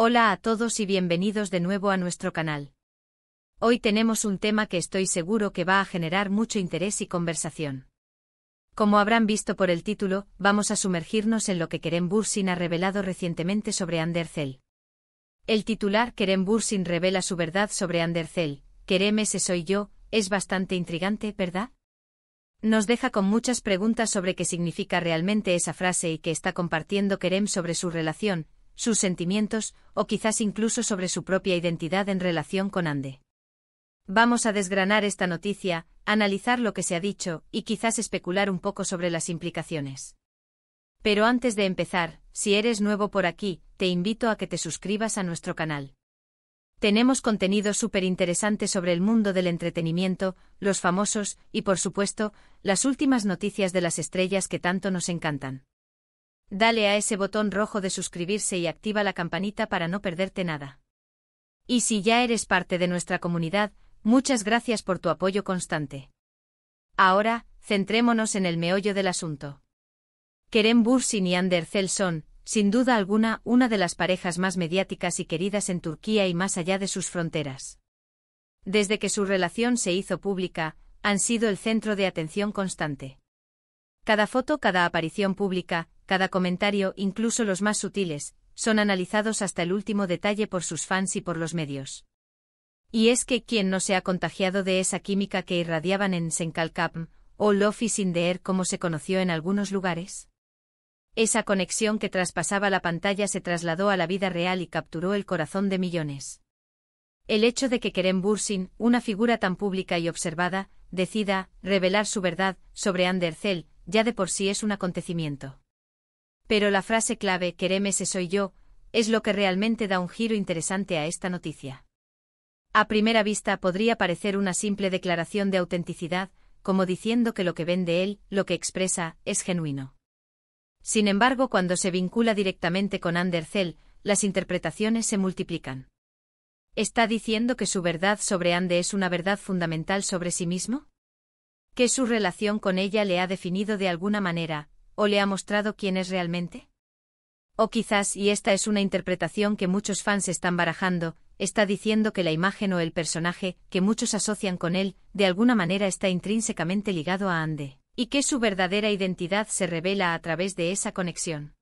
Hola a todos y bienvenidos de nuevo a nuestro canal. Hoy tenemos un tema que estoy seguro que va a generar mucho interés y conversación. Como habrán visto por el título, vamos a sumergirnos en lo que Kerem Bürsin ha revelado recientemente sobre Andercel. El titular Kerem Bürsin revela su verdad sobre Andercel, Kerem ese soy yo, es bastante intrigante, ¿verdad? Nos deja con muchas preguntas sobre qué significa realmente esa frase y qué está compartiendo Kerem sobre su relación, sus sentimientos, o quizás incluso sobre su propia identidad en relación con Ande. Vamos a desgranar esta noticia, analizar lo que se ha dicho, y quizás especular un poco sobre las implicaciones. Pero antes de empezar, si eres nuevo por aquí, te invito a que te suscribas a nuestro canal. Tenemos contenido súper interesante sobre el mundo del entretenimiento, los famosos, y por supuesto, las últimas noticias de las estrellas que tanto nos encantan. Dale a ese botón rojo de suscribirse y activa la campanita para no perderte nada. Y si ya eres parte de nuestra comunidad, muchas gracias por tu apoyo constante. Ahora, centrémonos en el meollo del asunto. Kerem Bürsin y Andercel son, sin duda alguna, una de las parejas más mediáticas y queridas en Turquía y más allá de sus fronteras. Desde que su relación se hizo pública, han sido el centro de atención constante. Cada foto, cada aparición pública, cada comentario, incluso los más sutiles, son analizados hasta el último detalle por sus fans y por los medios. Y es que ¿quién no se ha contagiado de esa química que irradiaban en Senkalkapm, o Love is in the air como se conoció en algunos lugares? Esa conexión que traspasaba la pantalla se trasladó a la vida real y capturó el corazón de millones. El hecho de que Kerem Bürsin, una figura tan pública y observada, decida revelar su verdad sobre Andercel, ya de por sí es un acontecimiento. Pero la frase clave Kerem ese soy yo, es lo que realmente da un giro interesante a esta noticia. A primera vista podría parecer una simple declaración de autenticidad, como diciendo que lo que ven de él, lo que expresa, es genuino. Sin embargo, cuando se vincula directamente con Andercel, las interpretaciones se multiplican. ¿Está diciendo que su verdad sobre Ande es una verdad fundamental sobre sí mismo? ¿Que su relación con ella le ha definido de alguna manera, o le ha mostrado quién es realmente? O quizás, y esta es una interpretación que muchos fans están barajando, está diciendo que la imagen o el personaje, que muchos asocian con él, de alguna manera está intrínsecamente ligado a Ande, y que su verdadera identidad se revela a través de esa conexión.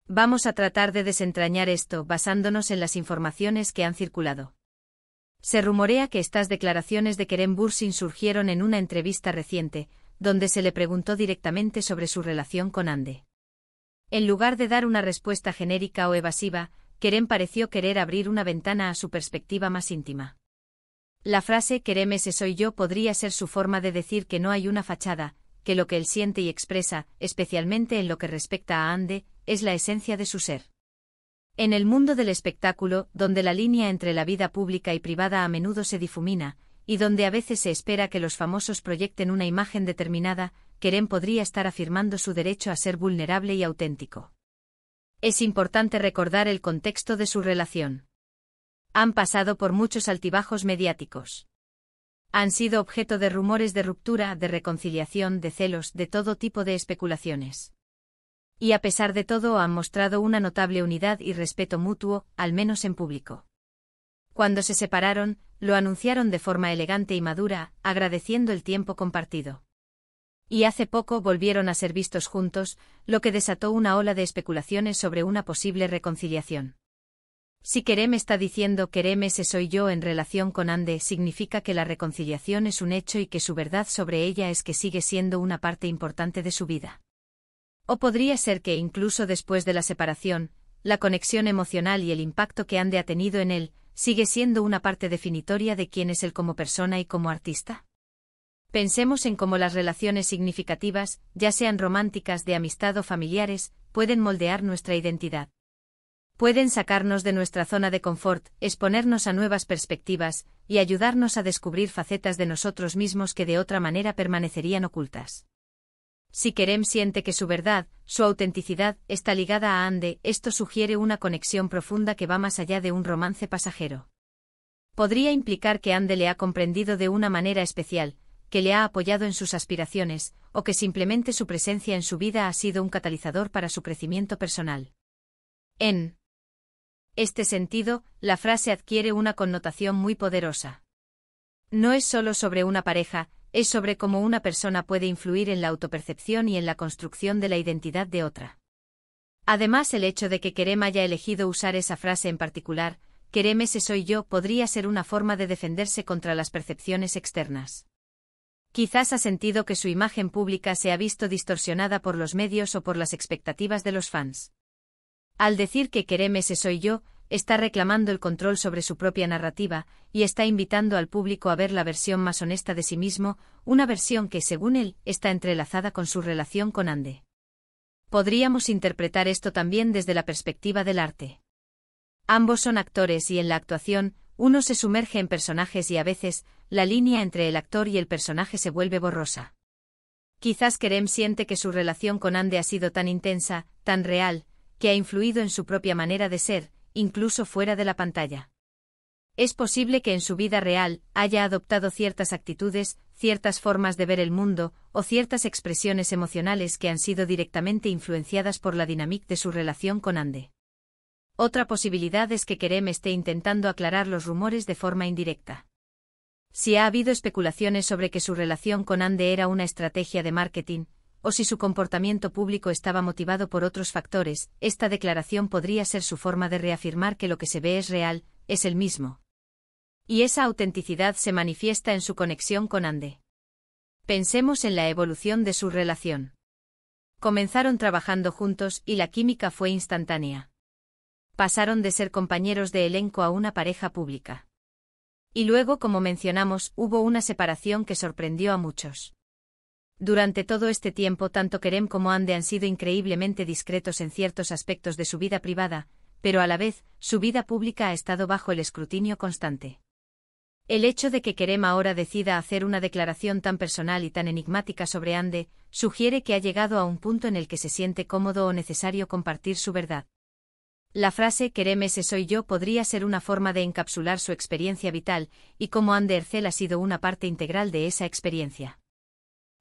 Vamos a tratar de desentrañar esto basándonos en las informaciones que han circulado. Se rumorea que estas declaraciones de Kerem Bürsin surgieron en una entrevista reciente, donde se le preguntó directamente sobre su relación con Ande. En lugar de dar una respuesta genérica o evasiva, Kerem pareció querer abrir una ventana a su perspectiva más íntima. La frase Kerem ese soy yo podría ser su forma de decir que no hay una fachada, que lo que él siente y expresa, especialmente en lo que respecta a Ande, es la esencia de su ser. En el mundo del espectáculo, donde la línea entre la vida pública y privada a menudo se difumina, y donde a veces se espera que los famosos proyecten una imagen determinada, Kerem podría estar afirmando su derecho a ser vulnerable y auténtico. Es importante recordar el contexto de su relación. Han pasado por muchos altibajos mediáticos. Han sido objeto de rumores de ruptura, de reconciliación, de celos, de todo tipo de especulaciones. Y a pesar de todo han mostrado una notable unidad y respeto mutuo, al menos en público. Cuando se separaron, lo anunciaron de forma elegante y madura, agradeciendo el tiempo compartido. Y hace poco volvieron a ser vistos juntos, lo que desató una ola de especulaciones sobre una posible reconciliación. Si Kerem está diciendo Kerem ese soy yo en relación con Ande, significa que la reconciliación es un hecho y que su verdad sobre ella es que sigue siendo una parte importante de su vida. O podría ser que incluso después de la separación, la conexión emocional y el impacto que Ande ha tenido en él, sigue siendo una parte definitoria de quién es él como persona y como artista. Pensemos en cómo las relaciones significativas, ya sean románticas, de amistad o familiares, pueden moldear nuestra identidad. Pueden sacarnos de nuestra zona de confort, exponernos a nuevas perspectivas, y ayudarnos a descubrir facetas de nosotros mismos que de otra manera permanecerían ocultas. Si Kerem siente que su verdad, su autenticidad, está ligada a Ande, esto sugiere una conexión profunda que va más allá de un romance pasajero. Podría implicar que Ande le ha comprendido de una manera especial, que le ha apoyado en sus aspiraciones, o que simplemente su presencia en su vida ha sido un catalizador para su crecimiento personal. En este sentido, la frase adquiere una connotación muy poderosa. No es solo sobre una pareja, es sobre cómo una persona puede influir en la autopercepción y en la construcción de la identidad de otra. Además, el hecho de que Kerem haya elegido usar esa frase en particular, Kerem ese soy yo, podría ser una forma de defenderse contra las percepciones externas. Quizás ha sentido que su imagen pública se ha visto distorsionada por los medios o por las expectativas de los fans. Al decir que Kerem ese soy yo, está reclamando el control sobre su propia narrativa, y está invitando al público a ver la versión más honesta de sí mismo, una versión que, según él, está entrelazada con su relación con Ande. Podríamos interpretar esto también desde la perspectiva del arte. Ambos son actores y en la actuación, uno se sumerge en personajes y a veces, la línea entre el actor y el personaje se vuelve borrosa. Quizás Kerem siente que su relación con Ande ha sido tan intensa, tan real, que ha influido en su propia manera de ser, incluso fuera de la pantalla. Es posible que en su vida real haya adoptado ciertas actitudes, ciertas formas de ver el mundo, o ciertas expresiones emocionales que han sido directamente influenciadas por la dinámica de su relación con Ande. Otra posibilidad es que Kerem esté intentando aclarar los rumores de forma indirecta. Si ha habido especulaciones sobre que su relación con Ande era una estrategia de marketing, o si su comportamiento público estaba motivado por otros factores, esta declaración podría ser su forma de reafirmar que lo que se ve es real, es el mismo. Y esa autenticidad se manifiesta en su conexión con Ande. Pensemos en la evolución de su relación. Comenzaron trabajando juntos y la química fue instantánea. Pasaron de ser compañeros de elenco a una pareja pública. Y luego, como mencionamos, hubo una separación que sorprendió a muchos. Durante todo este tiempo, tanto Kerem como Ande han sido increíblemente discretos en ciertos aspectos de su vida privada, pero a la vez, su vida pública ha estado bajo el escrutinio constante. El hecho de que Kerem ahora decida hacer una declaración tan personal y tan enigmática sobre Ande, sugiere que ha llegado a un punto en el que se siente cómodo o necesario compartir su verdad. La frase Kerem ese soy yo podría ser una forma de encapsular su experiencia vital, y cómo Ande Erçel ha sido una parte integral de esa experiencia.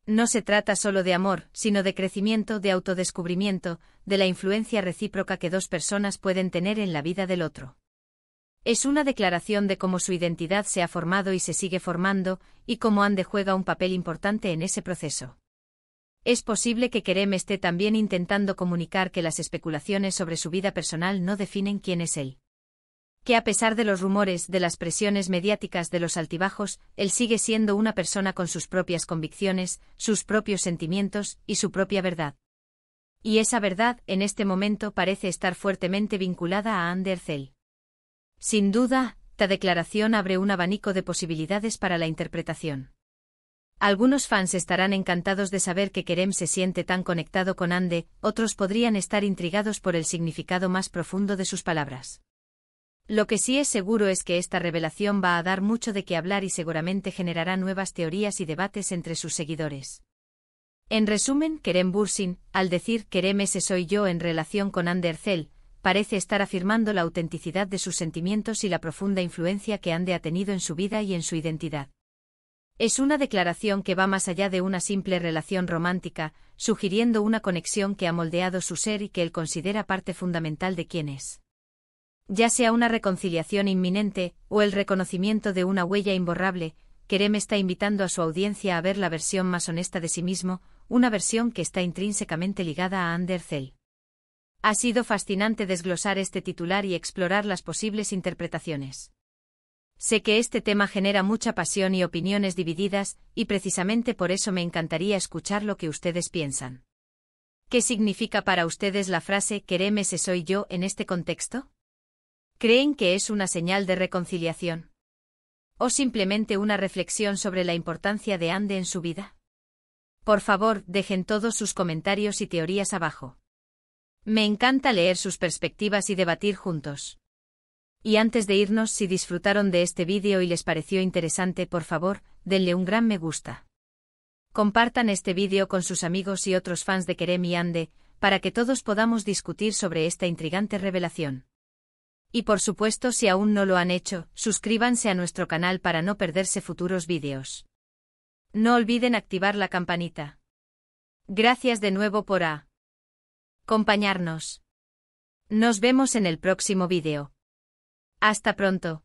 No se trata solo de amor, sino de crecimiento, de autodescubrimiento, de la influencia recíproca que dos personas pueden tener en la vida del otro. Es una declaración de cómo su identidad se ha formado y se sigue formando, y cómo Ande juega un papel importante en ese proceso. Es posible que Kerem esté también intentando comunicar que las especulaciones sobre su vida personal no definen quién es él. Que a pesar de los rumores, de las presiones mediáticas, de los altibajos, él sigue siendo una persona con sus propias convicciones, sus propios sentimientos y su propia verdad. Y esa verdad, en este momento, parece estar fuertemente vinculada a Ande Erçel. Sin duda, esta declaración abre un abanico de posibilidades para la interpretación. Algunos fans estarán encantados de saber que Kerem se siente tan conectado con Ande, otros podrían estar intrigados por el significado más profundo de sus palabras. Lo que sí es seguro es que esta revelación va a dar mucho de qué hablar y seguramente generará nuevas teorías y debates entre sus seguidores. En resumen, Kerem Bürsin, al decir Kerem ese soy yo en relación con Ande Erçel, parece estar afirmando la autenticidad de sus sentimientos y la profunda influencia que Ande ha tenido en su vida y en su identidad. Es una declaración que va más allá de una simple relación romántica, sugiriendo una conexión que ha moldeado su ser y que él considera parte fundamental de quién es. Ya sea una reconciliación inminente, o el reconocimiento de una huella imborrable, Kerem está invitando a su audiencia a ver la versión más honesta de sí mismo, una versión que está intrínsecamente ligada a Ande Erçel. Ha sido fascinante desglosar este titular y explorar las posibles interpretaciones. Sé que este tema genera mucha pasión y opiniones divididas, y precisamente por eso me encantaría escuchar lo que ustedes piensan. ¿Qué significa para ustedes la frase Kerem ese soy yo en este contexto? ¿Creen que es una señal de reconciliación? ¿O simplemente una reflexión sobre la importancia de Ande en su vida? Por favor, dejen todos sus comentarios y teorías abajo. Me encanta leer sus perspectivas y debatir juntos. Y antes de irnos, si disfrutaron de este vídeo y les pareció interesante, por favor, denle un gran me gusta. Compartan este vídeo con sus amigos y otros fans de Kerem y Ande, para que todos podamos discutir sobre esta intrigante revelación. Y por supuesto, si aún no lo han hecho, suscríbanse a nuestro canal para no perderse futuros vídeos. No olviden activar la campanita. Gracias de nuevo por acompañarnos. Nos vemos en el próximo vídeo. Hasta pronto.